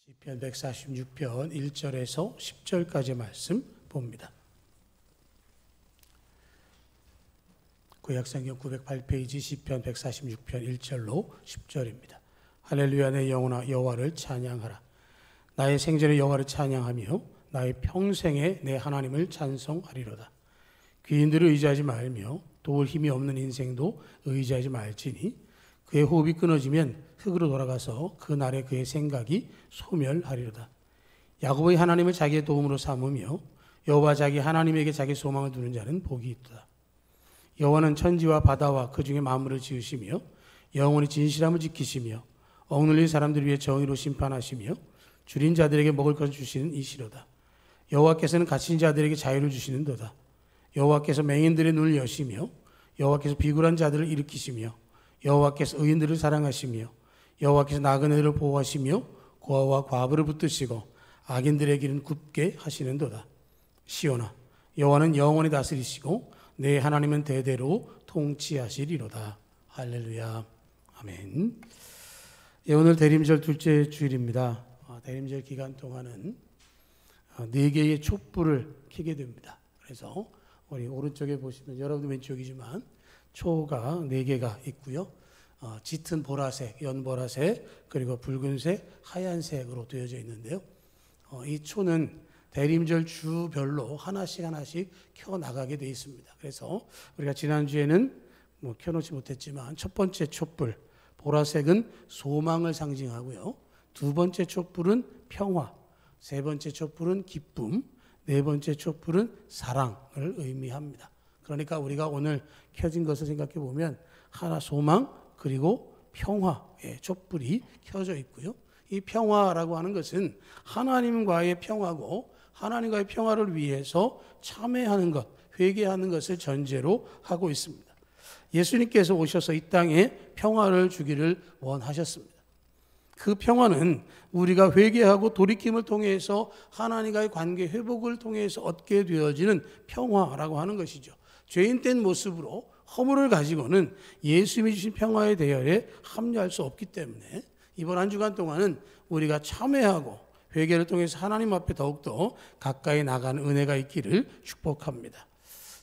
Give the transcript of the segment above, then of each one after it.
시편 146편 1절에서 10절까지 말씀 봅니다. 구약성경 908페이지 시편 146편 1절로 10절입니다. 할렐루야, 내 영혼아 여호와를 찬양하라. 나의 생전에 여호와를 찬양하며 나의 평생에 내 하나님을 찬송하리로다. 귀인들을 의지하지 말며 도울 힘이 없는 인생도 의지하지 말지니 그의 호흡이 끊어지면 흙으로 돌아가서 그날에 그의 생각이 소멸하리로다. 야곱의 하나님을 자기의 도움으로 삼으며 여호와 자기 하나님에게 자기 소망을 두는 자는 복이 있도다. 여호와는 천지와 바다와 그 중에 만물을 지으시며 영원히 진실함을 지키시며 억눌린 사람들을 위해 정의로 심판하시며 줄인 자들에게 먹을 것을 주시는 이시로다. 여호와께서는 갇힌 자들에게 자유를 주시는도다. 여호와께서 맹인들의 눈을 여시며 여호와께서 비굴한 자들을 일으키시며 여호와께서 의인들을 사랑하시며 여호와께서 나그네들을 보호하시며 고아와 과부를 붙드시고 악인들의 길은 굽게 하시는도다. 시온아, 여호와는 영원히 다스리시고 내 하나님은 대대로 통치하시리로다. 할렐루야, 아멘. 오늘 대림절 둘째 주일입니다. 대림절 기간 동안은 4개의 촛불을 켜게 됩니다. 그래서 우리 오른쪽에 보시면 여러분 왼쪽이지만 초가 4개가 있고요. 짙은 보라색, 연보라색, 그리고 붉은색, 하얀색으로 되어져 있는데요. 이 초는 대림절 주별로 하나씩 켜나가게 되어 있습니다. 그래서 우리가 지난주에는 켜놓지 못했지만 첫 번째 촛불, 보라색은 소망을 상징하고요. 두 번째 촛불은 평화, 세 번째 촛불은 기쁨, 네 번째 촛불은 사랑을 의미합니다. 그러니까 우리가 오늘 켜진 것을 생각해 보면 하나 소망 그리고 평화의 촛불이 켜져 있고요. 이 평화라고 하는 것은 하나님과의 평화고 하나님과의 평화를 위해서 참회하는 것, 회개하는 것을 전제로 하고 있습니다. 예수님께서 오셔서 이 땅에 평화를 주기를 원하셨습니다. 그 평화는 우리가 회개하고 돌이킴을 통해서 하나님과의 관계 회복을 통해서 얻게 되어지는 평화라고 하는 것이죠. 죄인된 모습으로 허물을 가지고는 예수님이 주신 평화의 대열에 합류할 수 없기 때문에 이번 한 주간 동안은 우리가 참회하고 회개를 통해서 하나님 앞에 더욱더 가까이 나가는 은혜가 있기를 축복합니다.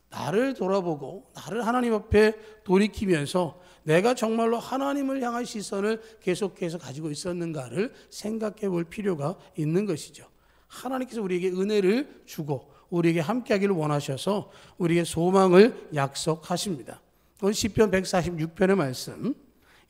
나를 돌아보고 나를 하나님 앞에 돌이키면서 내가 정말로 하나님을 향한 시선을 계속해서 가지고 있었는가를 생각해 볼 필요가 있는 것이죠. 하나님께서 우리에게 은혜를 주고 우리에게 함께하기를 원하셔서 우리에게 소망을 약속하십니다. 오늘 시편 146편의 말씀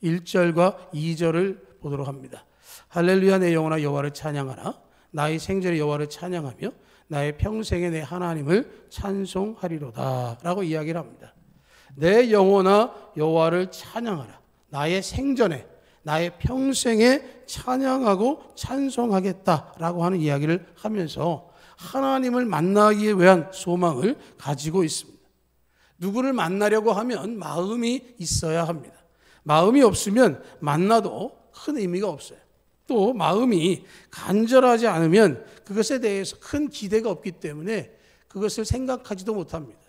1절과 2절을 보도록 합니다. 할렐루야, 내 영혼아 여호와를 찬양하라. 나의 생전에 여호와를 찬양하며 나의 평생에 내 하나님을 찬송하리로다 라고 이야기를 합니다. 내 영혼아 여호와를 찬양하라. 나의 생전에 나의 평생에 찬양하고 찬송하겠다라고 하는 이야기를 하면서 하나님을 만나기 위한 소망을 가지고 있습니다. 누구를 만나려고 하면 마음이 있어야 합니다. 마음이 없으면 만나도 큰 의미가 없어요. 또 마음이 간절하지 않으면 그것에 대해서 큰 기대가 없기 때문에 그것을 생각하지도 못합니다.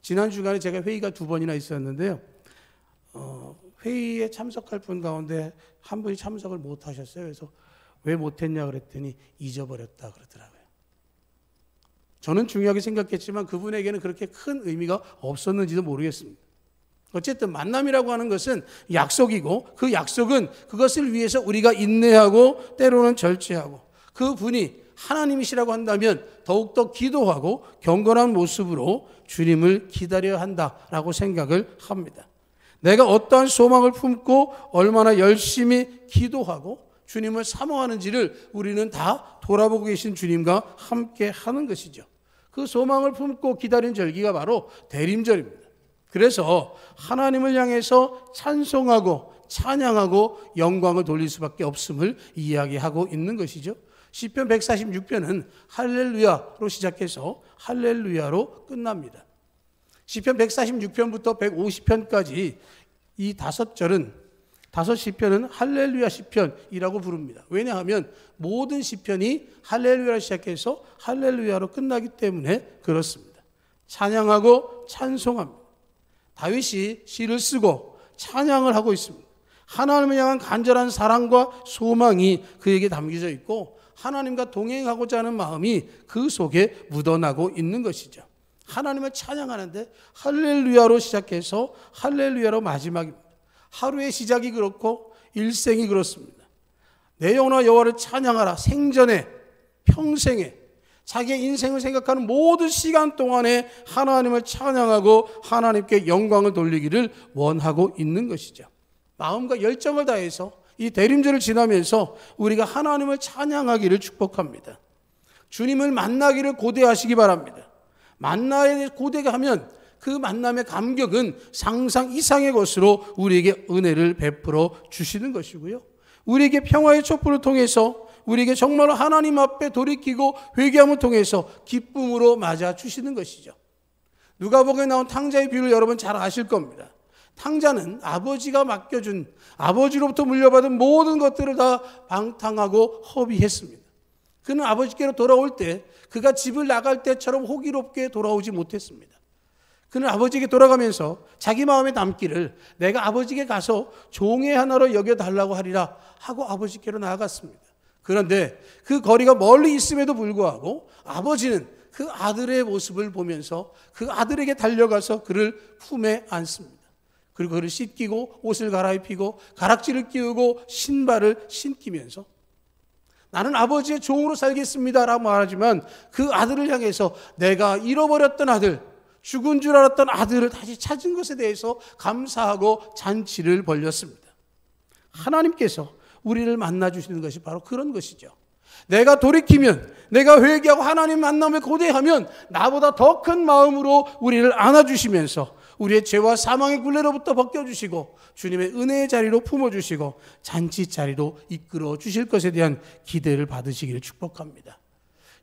지난 주간에 제가 회의가 2번이나 있었는데요. 회의에 참석할 분 가운데 한 분이 참석을 못 하셨어요. 그래서 왜 못했냐 그랬더니 잊어버렸다 그러더라고요. 저는 중요하게 생각했지만 그분에게는 그렇게 큰 의미가 없었는지도 모르겠습니다. 어쨌든 만남이라고 하는 것은 약속이고 그 약속은 그것을 위해서 우리가 인내하고 때로는 절제하고 그분이 하나님이시라고 한다면 더욱더 기도하고 경건한 모습으로 주님을 기다려야 한다라고 생각을 합니다. 내가 어떠한 소망을 품고 얼마나 열심히 기도하고 주님을 사모하는지를 우리는 다 돌아보고 계신 주님과 함께 하는 것이죠. 그 소망을 품고 기다린 절기가 바로 대림절입니다. 그래서 하나님을 향해서 찬송하고 찬양하고 영광을 돌릴 수밖에 없음을 이야기하고 있는 것이죠. 시편 146편은 할렐루야로 시작해서 할렐루야로 끝납니다. 시편 146편부터 150편까지 이 5 시편은 할렐루야 시편이라고 부릅니다. 왜냐하면 모든 시편이 할렐루야로 시작해서 할렐루야로 끝나기 때문에 그렇습니다. 찬양하고 찬송합니다. 다윗이 시를 쓰고 찬양을 하고 있습니다. 하나님을 향한 간절한 사랑과 소망이 그에게 담겨져 있고 하나님과 동행하고자 하는 마음이 그 속에 묻어나고 있는 것이죠. 하나님을 찬양하는데 할렐루야로 시작해서 할렐루야로 마지막입니다. 하루의 시작이 그렇고 일생이 그렇습니다. 내 영혼아 여호와를 찬양하라. 생전에 평생에 자기의 인생을 생각하는 모든 시간 동안에 하나님을 찬양하고 하나님께 영광을 돌리기를 원하고 있는 것이죠. 마음과 열정을 다해서 이 대림절을 지나면서 우리가 하나님을 찬양하기를 축복합니다. 주님을 만나기를 고대하시기 바랍니다. 만나야 고대하면 그 만남의 감격은 상상 이상의 것으로 우리에게 은혜를 베풀어 주시는 것이고요. 우리에게 평화의 촛불을 통해서 우리에게 정말로 하나님 앞에 돌이키고 회개함을 통해서 기쁨으로 맞아 주시는 것이죠. 누가복음에 나온 탕자의 비유를 여러분 잘 아실 겁니다. 탕자는 아버지가 맡겨준 아버지로부터 물려받은 모든 것들을 다 방탕하고 허비했습니다. 그는 아버지께로 돌아올 때 그가 집을 나갈 때처럼 호기롭게 돌아오지 못했습니다. 그는 아버지에게 돌아가면서 자기 마음에 남기를 내가 아버지에게 가서 종의 하나로 여겨달라고 하리라 하고 아버지께로 나아갔습니다. 그런데 그 거리가 멀리 있음에도 불구하고 아버지는 그 아들의 모습을 보면서 그 아들에게 달려가서 그를 품에 안습니다. 그리고 그를 씻기고 옷을 갈아입히고 가락지를 끼우고 신발을 신기면서 나는 아버지의 종으로 살겠습니다 라고 말하지만 그 아들을 향해서 내가 잃어버렸던 아들, 죽은 줄 알았던 아들을 다시 찾은 것에 대해서 감사하고 잔치를 벌였습니다. 하나님께서 우리를 만나주시는 것이 바로 그런 것이죠. 내가 돌이키면, 내가 회개하고 하나님 만남에 고대하면 나보다 더 큰 마음으로 우리를 안아주시면서 우리의 죄와 사망의 굴레로부터 벗겨주시고 주님의 은혜의 자리로 품어주시고 잔치 자리로 이끌어 주실 것에 대한 기대를 받으시기를 축복합니다.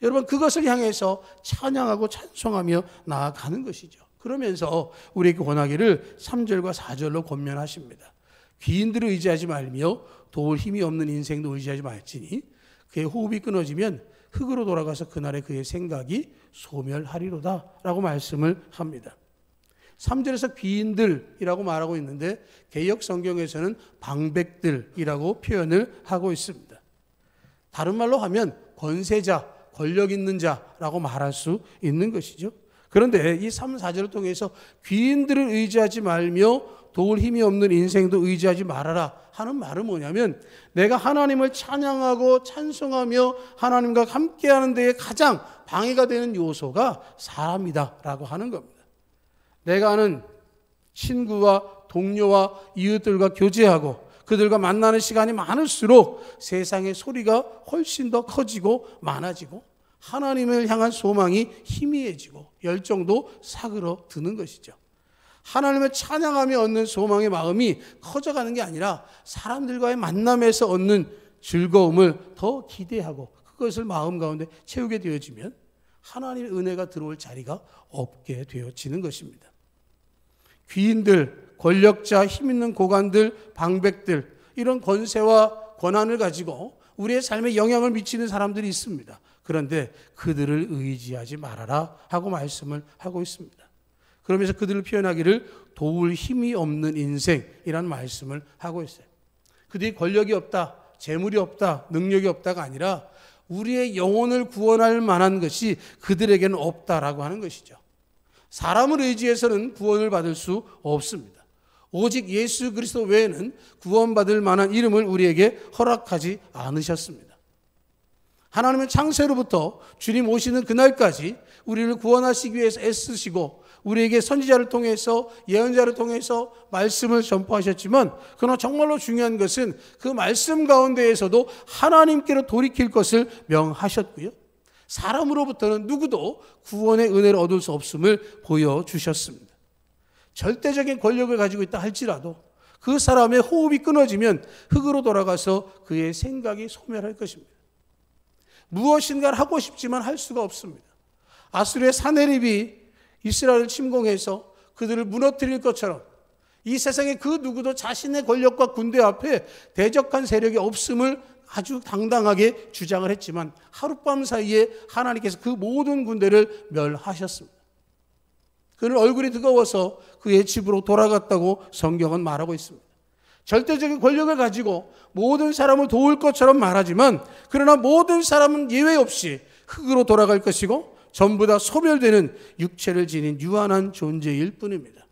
여러분 그것을 향해서 찬양하고 찬송하며 나아가는 것이죠. 그러면서 우리에게 권하기를 3절과 4절로 권면하십니다. 귀인들을 의지하지 말며 도울 힘이 없는 인생도 의지하지 말지니 그의 호흡이 끊어지면 흙으로 돌아가서 그날에 그의 생각이 소멸하리로다 라고 말씀을 합니다. 3절에서 귀인들이라고 말하고 있는데 개역 성경에서는 방백들이라고 표현을 하고 있습니다. 다른 말로 하면 권세자, 권력 있는 자라고 말할 수 있는 것이죠. 그런데 이 3, 4절을 통해서 귀인들을 의지하지 말며 도울 힘이 없는 인생도 의지하지 말아라 하는 말은 뭐냐면 내가 하나님을 찬양하고 찬송하며 하나님과 함께하는 데에 가장 방해가 되는 요소가 사람이다 라고 하는 겁니다. 내가 아는 친구와 동료와 이웃들과 교제하고 그들과 만나는 시간이 많을수록 세상의 소리가 훨씬 더 커지고 많아지고 하나님을 향한 소망이 희미해지고 열정도 사그러드는 것이죠. 하나님을 찬양하며 얻는 소망의 마음이 커져가는 게 아니라 사람들과의 만남에서 얻는 즐거움을 더 기대하고 그것을 마음 가운데 채우게 되어지면 하나님의 은혜가 들어올 자리가 없게 되어지는 것입니다. 귀인들, 권력자, 힘있는 고관들, 방백들 이런 권세와 권한을 가지고 우리의 삶에 영향을 미치는 사람들이 있습니다. 그런데 그들을 의지하지 말아라 하고 말씀을 하고 있습니다. 그러면서 그들을 표현하기를 도울 힘이 없는 인생이라는 말씀을 하고 있어요. 그들이 권력이 없다, 재물이 없다, 능력이 없다가 아니라 우리의 영혼을 구원할 만한 것이 그들에게는 없다라고 하는 것이죠. 사람을 의지해서는 구원을 받을 수 없습니다. 오직 예수 그리스도 외에는 구원받을 만한 이름을 우리에게 허락하지 않으셨습니다. 하나님은 창세로부터 주님 오시는 그날까지 우리를 구원하시기 위해서 애쓰시고 우리에게 선지자를 통해서 예언자를 통해서 말씀을 전파하셨지만 그러나 정말로 중요한 것은 그 말씀 가운데에서도 하나님께로 돌이킬 것을 명하셨고요. 사람으로부터는 누구도 구원의 은혜를 얻을 수 없음을 보여주셨습니다. 절대적인 권력을 가지고 있다 할지라도 그 사람의 호흡이 끊어지면 흙으로 돌아가서 그의 생각이 소멸할 것입니다. 무엇인가를 하고 싶지만 할 수가 없습니다. 아수르의 사네립이 이스라엘을 침공해서 그들을 무너뜨릴 것처럼 이 세상에 그 누구도 자신의 권력과 군대 앞에 대적한 세력이 없음을 아주 당당하게 주장을 했지만 하룻밤 사이에 하나님께서 그 모든 군대를 멸하셨습니다. 그는 얼굴이 뜨거워서 그의 집으로 돌아갔다고 성경은 말하고 있습니다. 절대적인 권력을 가지고 모든 사람을 도울 것처럼 말하지만 그러나 모든 사람은 예외 없이 흙으로 돌아갈 것이고 전부 다 소멸되는 육체를 지닌 유한한 존재일 뿐입니다.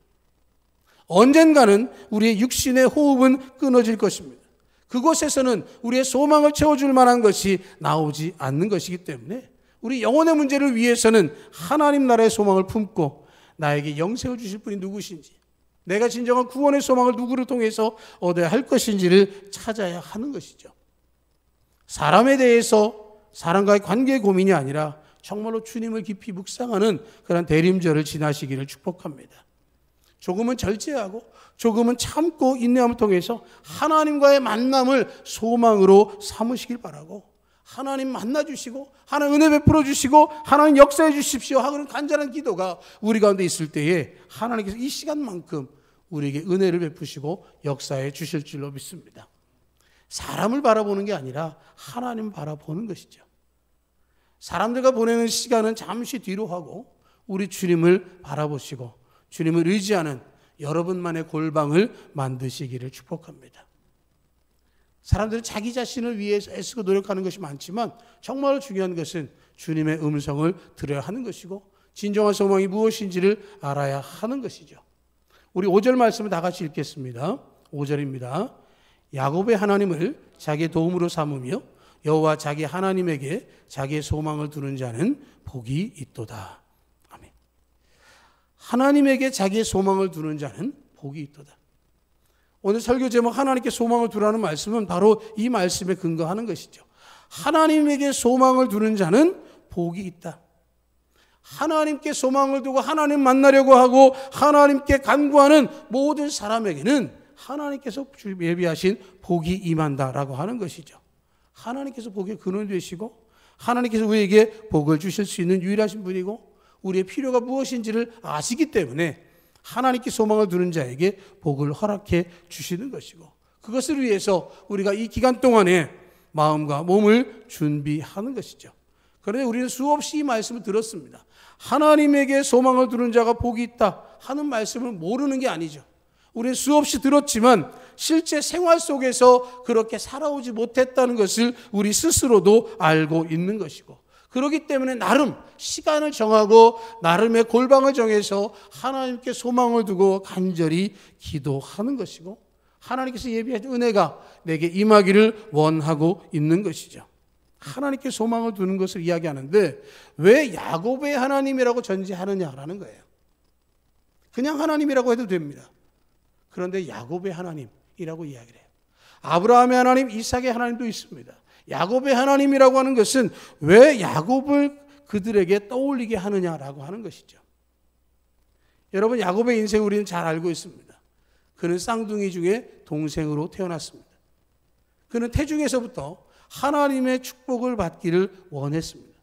언젠가는 우리의 육신의 호흡은 끊어질 것입니다. 그곳에서는 우리의 소망을 채워줄 만한 것이 나오지 않는 것이기 때문에 우리 영혼의 문제를 위해서는 하나님 나라의 소망을 품고 나에게 영생을 주실 분이 누구신지, 내가 진정한 구원의 소망을 누구를 통해서 얻어야 할 것인지를 찾아야 하는 것이죠. 사람에 대해서 사람과의 관계의 고민이 아니라 정말로 주님을 깊이 묵상하는 그런 대림절을 지나시기를 축복합니다. 조금은 절제하고 조금은 참고 인내함을 통해서 하나님과의 만남을 소망으로 삼으시길 바라고, 하나님 만나주시고 하나님 은혜 베풀어 주시고 하나님 역사해 주십시오 하는 간절한 기도가 우리 가운데 있을 때에 하나님께서 이 시간만큼 우리에게 은혜를 베푸시고 역사해 주실 줄로 믿습니다. 사람을 바라보는 게 아니라 하나님 바라보는 것이죠. 사람들과 보내는 시간은 잠시 뒤로 하고 우리 주님을 바라보시고 주님을 의지하는 여러분만의 골방을 만드시기를 축복합니다. 사람들은 자기 자신을 위해서 애쓰고 노력하는 것이 많지만 정말 중요한 것은 주님의 음성을 들어야 하는 것이고 진정한 소망이 무엇인지를 알아야 하는 것이죠. 우리 5절 말씀을 다 같이 읽겠습니다. 5절입니다. 야곱의 하나님을 자기의 도움으로 삼으며 여호와 자기 하나님에게 자기의 소망을 두는 자는 복이 있도다. 아멘. 하나님에게 자기의 소망을 두는 자는 복이 있도다. 오늘 설교 제목 하나님께 소망을 두라는 말씀은 바로 이 말씀에 근거하는 것이죠. 하나님에게 소망을 두는 자는 복이 있다. 하나님께 소망을 두고 하나님 만나려고 하고 하나님께 간구하는 모든 사람에게는 하나님께서 예비하신 복이 임한다라고 하는 것이죠. 하나님께서 복의 근원이 되시고 하나님께서 우리에게 복을 주실 수 있는 유일하신 분이고 우리의 필요가 무엇인지를 아시기 때문에 하나님께 소망을 두는 자에게 복을 허락해 주시는 것이고 그것을 위해서 우리가 이 기간 동안에 마음과 몸을 준비하는 것이죠. 그런데 우리는 수없이 이 말씀을 들었습니다. 하나님에게 소망을 두는 자가 복이 있다 하는 말씀을 모르는 게 아니죠. 우리는 수없이 들었지만 실제 생활 속에서 그렇게 살아오지 못했다는 것을 우리 스스로도 알고 있는 것이고 그렇기 때문에 나름 시간을 정하고 나름의 골방을 정해서 하나님께 소망을 두고 간절히 기도하는 것이고 하나님께서 예비하신 은혜가 내게 임하기를 원하고 있는 것이죠. 하나님께 소망을 두는 것을 이야기하는데 왜 야곱의 하나님이라고 전제하느냐라는 거예요. 그냥 하나님이라고 해도 됩니다. 그런데 야곱의 하나님이라고 이야기를 해요. 아브라함의 하나님, 이삭의 하나님도 있습니다. 야곱의 하나님이라고 하는 것은 왜 야곱을 그들에게 떠올리게 하느냐라고 하는 것이죠. 여러분, 야곱의 인생 우리는 잘 알고 있습니다. 그는 쌍둥이 중에 동생으로 태어났습니다. 그는 태중에서부터 하나님의 축복을 받기를 원했습니다.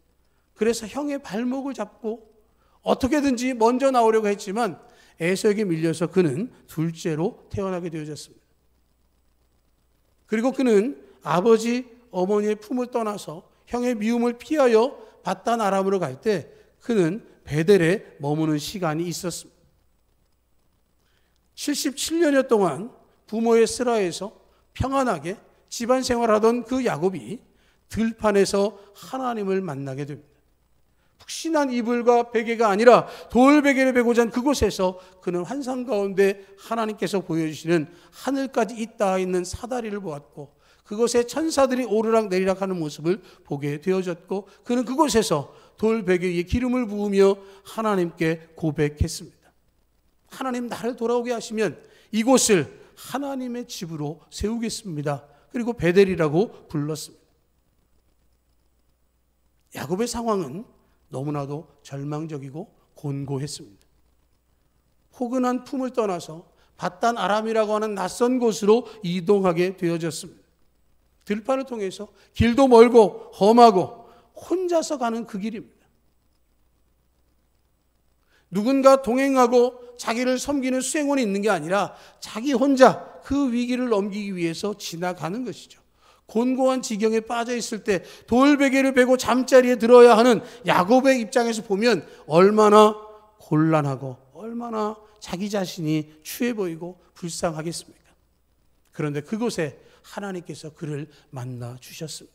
그래서 형의 발목을 잡고 어떻게든지 먼저 나오려고 했지만 에서에게 밀려서 그는 둘째로 태어나게 되어졌습니다. 그리고 그는 아버지, 어머니의 품을 떠나서 형의 미움을 피하여 바단 아람으로 갈 때 그는 베델에 머무는 시간이 있었습니다. 77년여 동안 부모의 슬하에서 평안하게 집안 생활하던 그 야곱이 들판에서 하나님을 만나게 됩니다. 푹신한 이불과 베개가 아니라 돌베개를 베고자 한 그곳에서 그는 환상 가운데 하나님께서 보여주시는 하늘까지 잇닿아 있는 사다리를 보았고 그곳에 천사들이 오르락 내리락 하는 모습을 보게 되어졌고 그는 그곳에서 돌베개 위에 기름을 부으며 하나님께 고백했습니다. 하나님, 나를 돌아오게 하시면 이곳을 하나님의 집으로 세우겠습니다. 그리고 베델이라고 불렀습니다. 야곱의 상황은 너무나도 절망적이고 곤고했습니다. 포근한 품을 떠나서 바단 아람이라고 하는 낯선 곳으로 이동하게 되어졌습니다. 들판을 통해서 길도 멀고 험하고 혼자서 가는 그 길입니다. 누군가 동행하고 자기를 섬기는 수행원이 있는 게 아니라 자기 혼자 그 위기를 넘기기 위해서 지나가는 것이죠. 곤고한 지경에 빠져 있을 때 돌베개를 베고 잠자리에 들어야 하는 야곱의 입장에서 보면 얼마나 곤란하고 얼마나 자기 자신이 추해 보이고 불쌍하겠습니까? 그런데 그곳에 하나님께서 그를 만나 주셨습니다.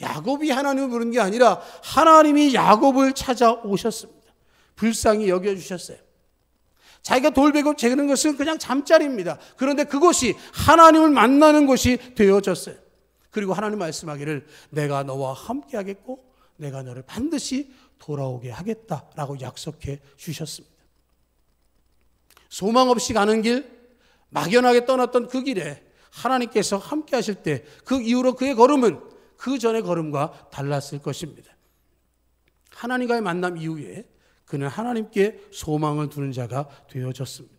야곱이 하나님을 부른 게 아니라 하나님이 야곱을 찾아오셨습니다. 불쌍히 여겨주셨어요. 자기가 돌베고 재는 것은 그냥 잠자리입니다. 그런데 그곳이 하나님을 만나는 곳이 되어졌어요. 그리고 하나님 말씀하기를 내가 너와 함께 하겠고 내가 너를 반드시 돌아오게 하겠다라고 약속해 주셨습니다. 소망 없이 가는 길, 막연하게 떠났던 그 길에 하나님께서 함께 하실 때 그 이후로 그의 걸음은 그 전의 걸음과 달랐을 것입니다. 하나님과의 만남 이후에 그는 하나님께 소망을 두는 자가 되어졌습니다.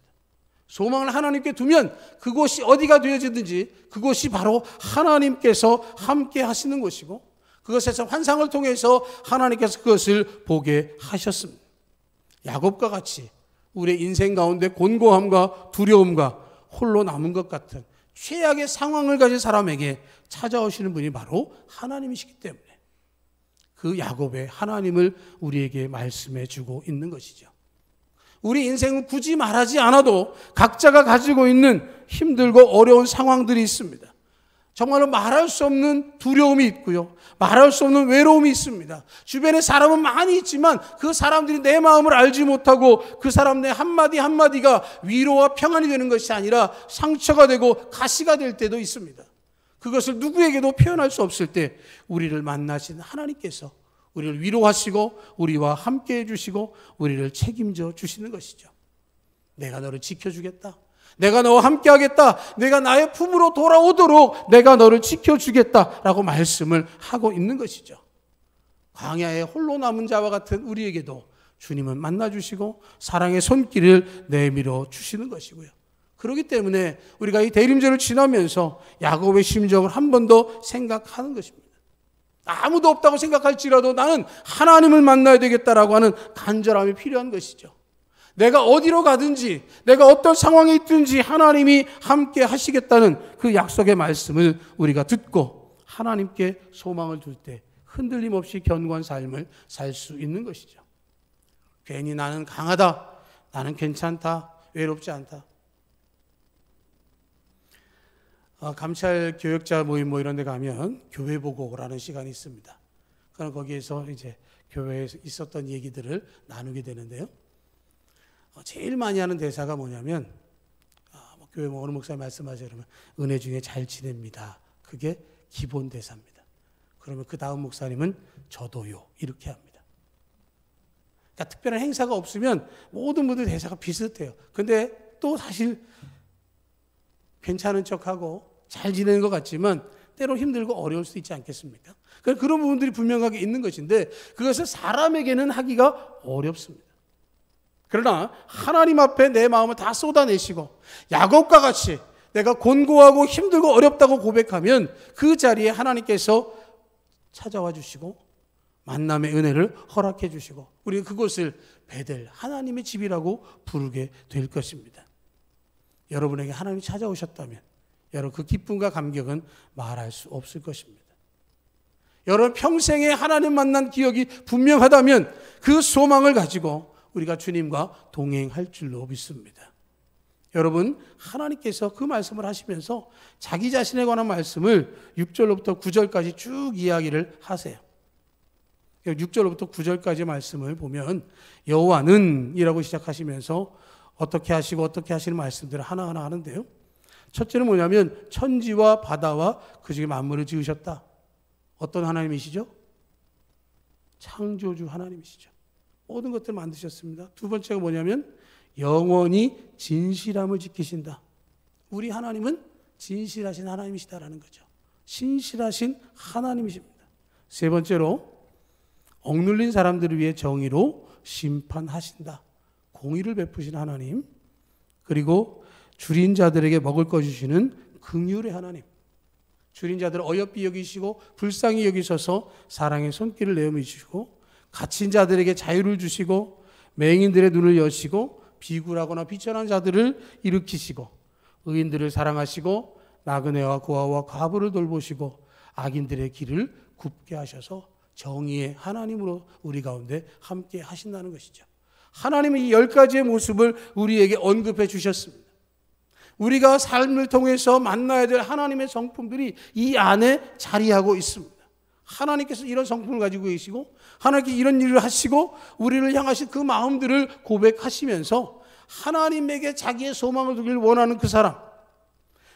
소망을 하나님께 두면 그곳이 어디가 되어지든지 그곳이 바로 하나님께서 함께 하시는 곳이고 그것에서 환상을 통해서 하나님께서 그것을 보게 하셨습니다. 야곱과 같이 우리의 인생 가운데 곤고함과 두려움과 홀로 남은 것 같은 최악의 상황을 가진 사람에게 찾아오시는 분이 바로 하나님이시기 때문에 그 야곱의 하나님을 우리에게 말씀해 주고 있는 것이죠. 우리 인생은 굳이 말하지 않아도 각자가 가지고 있는 힘들고 어려운 상황들이 있습니다. 정말로 말할 수 없는 두려움이 있고요. 말할 수 없는 외로움이 있습니다. 주변에 사람은 많이 있지만 그 사람들이 내 마음을 알지 못하고 그 사람 내 한마디 한마디가 위로와 평안이 되는 것이 아니라 상처가 되고 가시가 될 때도 있습니다. 그것을 누구에게도 표현할 수 없을 때 우리를 만나신 하나님께서 우리를 위로하시고 우리와 함께 해주시고 우리를 책임져 주시는 것이죠. 내가 너를 지켜주겠다. 내가 너와 함께 하겠다. 내가 나의 품으로 돌아오도록 내가 너를 지켜주겠다라고 말씀을 하고 있는 것이죠. 광야에 홀로 남은 자와 같은 우리에게도 주님은 만나주시고 사랑의 손길을 내밀어 주시는 것이고요. 그렇기 때문에 우리가 이 대림절을 지나면서 야곱의 심정을 한 번 더 생각하는 것입니다. 아무도 없다고 생각할지라도 나는 하나님을 만나야 되겠다라고 하는 간절함이 필요한 것이죠. 내가 어디로 가든지 내가 어떤 상황에 있든지 하나님이 함께 하시겠다는 그 약속의 말씀을 우리가 듣고 하나님께 소망을 둘 때 흔들림 없이 견고한 삶을 살 수 있는 것이죠. 괜히 나는 강하다, 나는 괜찮다, 외롭지 않다. 감찰 교역자 모임 이런 데 가면 교회 보고라는 시간이 있습니다. 그럼 거기에서 이제 교회에서 있었던 얘기들을 나누게 되는데요. 제일 많이 하는 대사가 뭐냐면 교회 어느 목사님 말씀하세요 그러면 은혜 중에 잘 지냅니다. 그게 기본 대사입니다. 그러면 그 다음 목사님은 저도요 이렇게 합니다. 그러니까 특별한 행사가 없으면 모든 분들 대사가 비슷해요. 근데 또 사실 괜찮은 척하고 잘 지내는 것 같지만 때로 힘들고 어려울 수 있지 않겠습니까? 그런 부분들이 분명하게 있는 것인데 그것을 사람에게는 하기가 어렵습니다. 그러나 하나님 앞에 내 마음을 다 쏟아내시고 야곱과 같이 내가 곤고하고 힘들고 어렵다고 고백하면 그 자리에 하나님께서 찾아와 주시고 만남의 은혜를 허락해 주시고 우리가 그곳을 베델 하나님의 집이라고 부르게 될 것입니다. 여러분에게 하나님이 찾아오셨다면 여러분 그 기쁨과 감격은 말할 수 없을 것입니다. 여러분 평생에 하나님 만난 기억이 분명하다면 그 소망을 가지고 우리가 주님과 동행할 줄로 믿습니다. 여러분 하나님께서 그 말씀을 하시면서 자기 자신에 관한 말씀을 6절로부터 9절까지 쭉 이야기를 하세요. 6절로부터 9절까지 말씀을 보면 여호와는 이라고 시작하시면서 어떻게 하시고 어떻게 하시는 말씀들을 하나하나 하는데요. 첫째는 뭐냐면 천지와 바다와 그 중에 만물을 지으셨다. 어떤 하나님이시죠? 창조주 하나님이시죠. 모든 것들을 만드셨습니다. 두 번째가 뭐냐면 영원히 진실함을 지키신다. 우리 하나님은 진실하신 하나님이시다라는 거죠. 신실하신 하나님이십니다. 세 번째로 억눌린 사람들을 위해 정의로 심판하신다. 공의를 베푸신 하나님. 그리고 줄인 자들에게 먹을 것 주시는 긍휼의 하나님. 줄인 자들을 어여삐 여기시고 불쌍히 여기셔서 사랑의 손길을 내어미 주시고 갇힌 자들에게 자유를 주시고 맹인들의 눈을 여시고 비굴하거나 비천한 자들을 일으키시고 의인들을 사랑하시고 나그네와 고아와 과부를 돌보시고 악인들의 길을 굽게 하셔서 정의의 하나님으로 우리 가운데 함께 하신다는 것이죠. 하나님은 이 10가지의 모습을 우리에게 언급해 주셨습니다. 우리가 삶을 통해서 만나야 될 하나님의 성품들이 이 안에 자리하고 있습니다. 하나님께서 이런 성품을 가지고 계시고 하나님께서 이런 일을 하시고 우리를 향하신 그 마음들을 고백하시면서 하나님에게 자기의 소망을 두길 원하는 그 사람,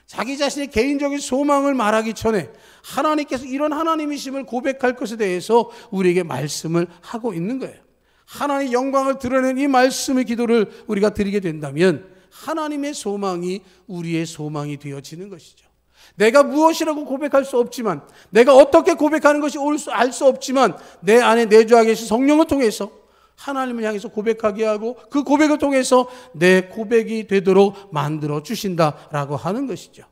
자기 자신의 개인적인 소망을 말하기 전에 하나님께서 이런 하나님이심을 고백할 것에 대해서 우리에게 말씀을 하고 있는 거예요. 하나님의 영광을 드러낸 이 말씀의 기도를 우리가 드리게 된다면 하나님의 소망이 우리의 소망이 되어지는 것이죠. 내가 무엇이라고 고백할 수 없지만, 내가 어떻게 고백하는 것이 알 수 없지만 내 안에 내주하게 계신 성령을 통해서 하나님을 향해서 고백하게 하고 그 고백을 통해서 내 고백이 되도록 만들어 주신다라고 하는 것이죠.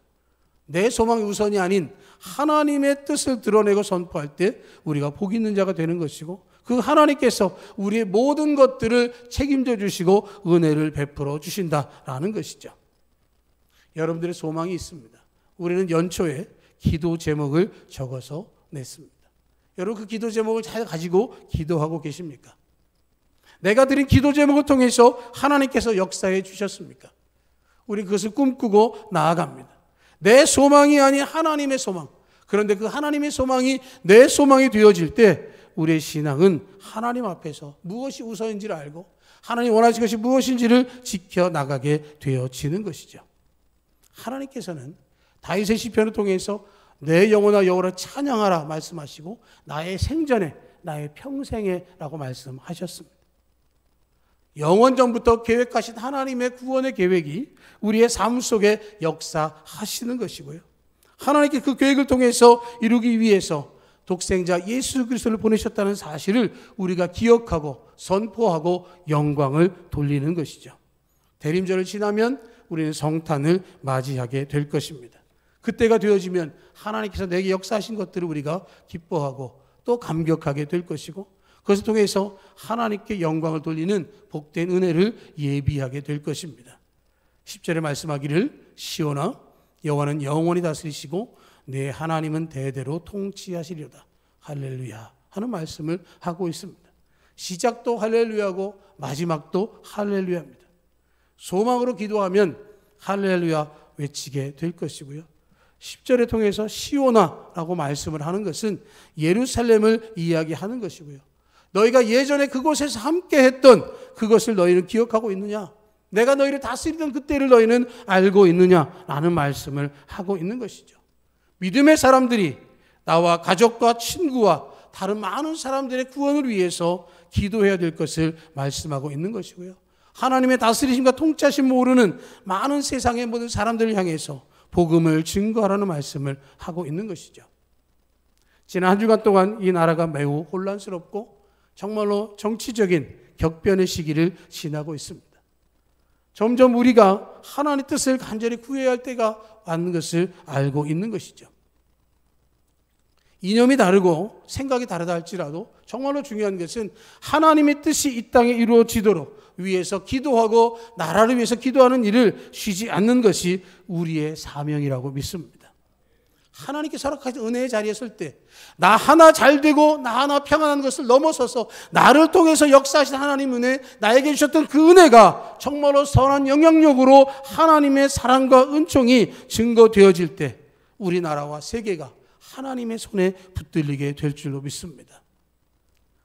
내 소망이 우선이 아닌 하나님의 뜻을 드러내고 선포할 때 우리가 복 있는 자가 되는 것이고, 그 하나님께서 우리의 모든 것들을 책임져 주시고 은혜를 베풀어 주신다라는 것이죠. 여러분들의 소망이 있습니다. 우리는 연초에 기도 제목을 적어서 냈습니다. 여러분 그 기도 제목을 잘 가지고 기도하고 계십니까? 내가 드린 기도 제목을 통해서 하나님께서 역사해 주셨습니까? 우리 그것을 꿈꾸고 나아갑니다. 내 소망이 아닌 하나님의 소망. 그런데 그 하나님의 소망이 내 소망이 되어질 때 우리의 신앙은 하나님 앞에서 무엇이 우선인지를 알고 하나님 원하시는 것이 무엇인지를 지켜나가게 되어지는 것이죠. 하나님께서는 다윗의 시편을 통해서 내 영혼아 여호와를 찬양하라 말씀하시고 나의 생전에 나의 평생에 라고 말씀하셨습니다. 영원전부터 계획하신 하나님의 구원의 계획이 우리의 삶 속에 역사하시는 것이고요. 하나님께 그 계획을 통해서 이루기 위해서 독생자 예수 그리스도를 보내셨다는 사실을 우리가 기억하고 선포하고 영광을 돌리는 것이죠. 대림절을 지나면 우리는 성탄을 맞이하게 될 것입니다. 그때가 되어지면 하나님께서 내게 역사하신 것들을 우리가 기뻐하고 또 감격하게 될 것이고, 그것을 통해서 하나님께 영광을 돌리는 복된 은혜를 예비하게 될 것입니다. 10절에 말씀하기를 시온아 여호와는 영원히 다스리시고 내 하나님은 대대로 통치하시리로다. 할렐루야 하는 말씀을 하고 있습니다. 시작도 할렐루야고 마지막도 할렐루야입니다. 소망으로 기도하면 할렐루야 외치게 될 것이고요. 10절에 통해서 시온아라고 말씀을 하는 것은 예루살렘을 이야기하는 것이고요. 너희가 예전에 그곳에서 함께 했던 그것을 너희는 기억하고 있느냐? 내가 너희를 다스리던 그때를 너희는 알고 있느냐라는 말씀을 하고 있는 것이죠. 믿음의 사람들이 나와 가족과 친구와 다른 많은 사람들의 구원을 위해서 기도해야 될 것을 말씀하고 있는 것이고요. 하나님의 다스리심과 통치하심을 모르는 많은 세상의 모든 사람들을 향해서 복음을 증거하라는 말씀을 하고 있는 것이죠. 지난 한 주간 동안 이 나라가 매우 혼란스럽고 정말로 정치적인 격변의 시기를 지나고 있습니다. 점점 우리가 하나님의 뜻을 간절히 구해야 할 때가 왔는 것을 알고 있는 것이죠. 이념이 다르고 생각이 다르다 할지라도 정말로 중요한 것은 하나님의 뜻이 이 땅에 이루어지도록 위해서 기도하고 나라를 위해서 기도하는 일을 쉬지 않는 것이 우리의 사명이라고 믿습니다. 하나님께서 허락하신 은혜의 자리에 설 때 나 하나 잘 되고 나 하나 평안한 것을 넘어서서 나를 통해서 역사하신 하나님 은혜, 나에게 주셨던 그 은혜가 정말로 선한 영향력으로 하나님의 사랑과 은총이 증거되어질 때 우리나라와 세계가 하나님의 손에 붙들리게 될 줄로 믿습니다.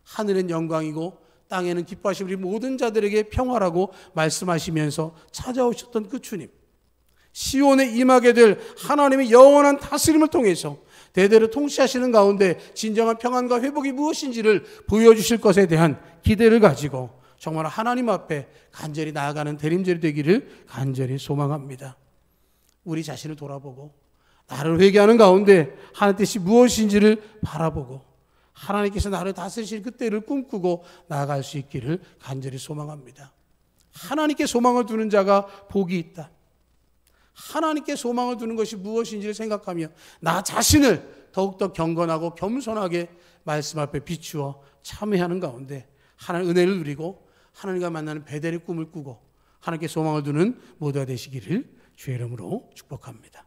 하늘은 영광이고 땅에는 기뻐하시는 우리 모든 자들에게 평화라고 말씀하시면서 찾아오셨던 그 주님, 시온에 임하게 될 하나님의 영원한 다스림을 통해서 대대로 통치하시는 가운데 진정한 평안과 회복이 무엇인지를 보여주실 것에 대한 기대를 가지고 정말 하나님 앞에 간절히 나아가는 대림절이 되기를 간절히 소망합니다. 우리 자신을 돌아보고 나를 회개하는 가운데 하나님 뜻이 무엇인지를 바라보고 하나님께서 나를 다스리실 그때를 꿈꾸고 나아갈 수 있기를 간절히 소망합니다. 하나님께 소망을 두는 자가 복이 있다. 하나님께 소망을 두는 것이 무엇인지를 생각하며 나 자신을 더욱더 경건하고 겸손하게 말씀 앞에 비추어 참회하는 가운데 하나님의 은혜를 누리고 하나님과 만나는 베델의 꿈을 꾸고 하나님께 소망을 두는 모두가 되시기를 주의 이름으로 축복합니다.